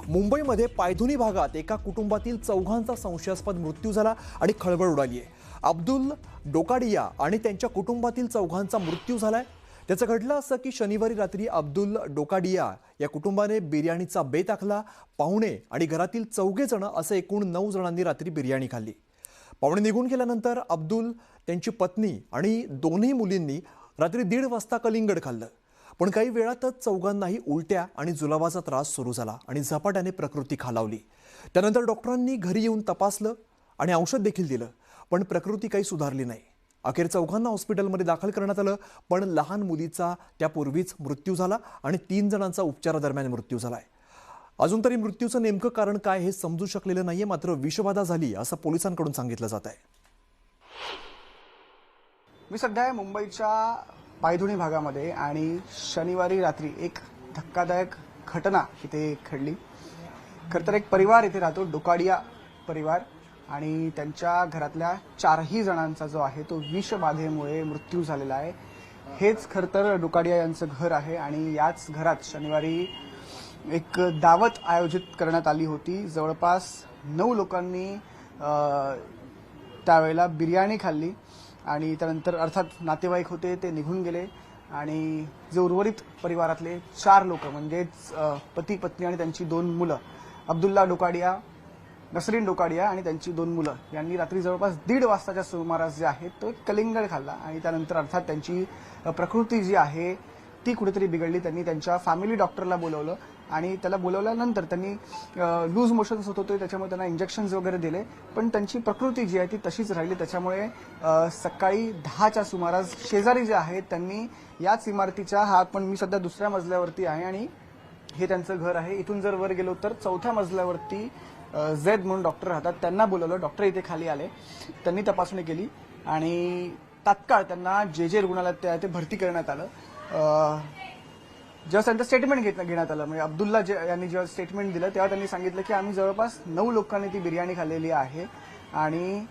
मुंबईमध्ये पायधुनी भागात एका कुटुंबातील चौघांचा संशयास्पद मृत्यू झाला आणि खळबळ उडाली आहे। अब्दुल डोकाडिया आणि त्यांच्या कुटुंबातील चौघांचा मृत्यू झालाय। त्याचं घडलं असं की शनिवारी रात्री अब्दुल डोकाडिया या कुटुंबाने बिर्याणीचा बेत आखला। पाहुणे आणि घरातील चौघे जण असे एकूण 9 जणांनी रात्री बिर्याणी खाल्ली। पाहुणे निघून गेल्यानंतर अब्दुल, त्यांची पत्नी आणि दोन्ही मुलींनी रात्री 1:30 वाजता कलिंगड खाल्लं। पण काही वेळातच चौघांनाही उलट्या आणि जुलाबाचा त्रास सुरू झाला आणि झपाट्याने प्रकृती खालावली। त्यानंतर डॉक्टरांनी घरी येऊन तपासलं आणि औषध देखील दिलं, पण प्रकृती काही सुधारली नाही। अखेर चौघांना हॉस्पिटलमध्ये दाखल करण्यात आलं, पण लहान मुलीचा त्यापूर्वीच मृत्यू झाला आणि 3 जणांचा उपचारादरम्यान मृत्यू झालाय। अजून तरी मृत्यूचं नेमकं कारण काय हे समजू शकलेलं नाहीये, मात्र विषबाधा झाली असं पोलिसांकडून सांगितलं जात आहे। मी सध्या मुंबईच्या पायधुनी भागामध्ये आणि शनिवारी रात्री एक धक्कादायक घटना इथे घडली। खरं तर एक परिवार इथे राहतो, डोकाडिया परिवार, आणि त्यांच्या घरातल्या 4ही जणांचा जो आहे तो विषबाधेमुळे मृत्यू झालेला आहे। हेच खरं तर डोकाडिया यांचं घर आहे आणि याच घरात शनिवारी एक दावत आयोजित करण्यात आली होती। जवळपास 9 लोकांनी त्यावेळेला बिर्याणी खाल्ली आणि त्यानंतर अर्थात नातेवाईक होते ते निघून गेले आणि जे उर्वरित परिवारातले 4 लोक म्हणजेच पती पत्नी आणि त्यांची 2 मुलं, अब्दुल्ला डोकाडिया, नसरीन डोकाडिया आणि त्यांची 2 मुलं यांनी रात्री जवळपास 1:30 वाजताच्या सुमारास जे आहे तो कलिंगड खाल्ला आणि त्यानंतर अर्थात त्यांची प्रकृती जी आहे ती कुठेतरी बिघडली। त्यांनी त्यांच्या फॅमिली डॉक्टरला बोलवलं आणि त्याला बोलवल्यानंतर त्यांनी लूज मोशन्स होत होते, त्याच्यामुळे त्यांना इंजेक्शन्स वगैरे दिले, पण त्यांची प्रकृती जी आहे ती तशीच राहिली। त्याच्यामुळे सकाळी 10च्या सुमारास शेजारी जे आहेत त्यांनी याच इमारतीच्या, हा पण मी सध्या 2ऱ्या मजल्यावरती आहे आणि हे त्यांचं घर आहे, इथून जर वर गेलो तर 4थ्या मजल्यावरती झैद म्हणून डॉक्टर राहतात, त्यांना बोलवलं। डॉक्टर इथे खाली आले, त्यांनी तपासणी केली आणि तात्काळ त्यांना जे रुग्णालयात ते भरती करण्यात आलं। जेव्हा त्यांचं स्टेटमेंट घेण्यात आलं, म्हणजे अब्दुल्ला यांनी जेव्हा स्टेटमेंट दिलं तेव्हा त्यांनी सांगितलं की आम्ही जवळपास 9 लोकांनी ती बिर्याणी खाल्लेली आहे आणि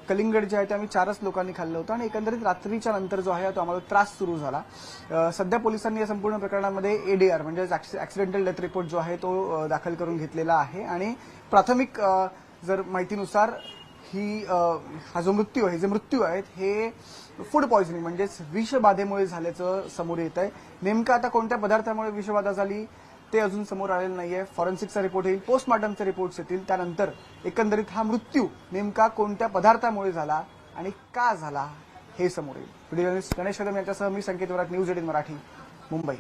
कलिंगड जे आहे ते आम्ही 4च लोकांनी खाल्लं होतं आणि एकंदरीत रात्रीच्या नंतर जो आहे तो आम्हाला त्रास सुरू झाला। सध्या पोलिसांनी या संपूर्ण प्रकरणामध्ये ADR म्हणजे ऍक्सिडेंटल डेथ रिपोर्ट जो आहे तो दाखल करून घेतलेला आहे आणि प्राथमिक जर माहितीनुसार हा जो मृत्यू आहे, जे मृत्यू आहेत हे फूड पॉइझनिंग म्हणजेच विषबाधेमुळे झाल्याचं समोर येत आहे। नेमकं आता कोणत्या पदार्थामुळे विषबाधा झाली ते अजून समोर आलेलं नाहीये। फॉरेन्सिकचा रिपोर्ट येईल, पोस्टमॉर्टमचे रिपोर्ट्स येतील, त्यानंतर एकंदरीत हा मृत्यू नेमका कोणत्या पदार्थामुळे झाला आणि का झाला हे समोर येईल। व्हिडिओ जर्नलिस्ट गणेश कदम यांच्यासह मी संकेत वराट, न्यूज 18 मराठी, मुंबई।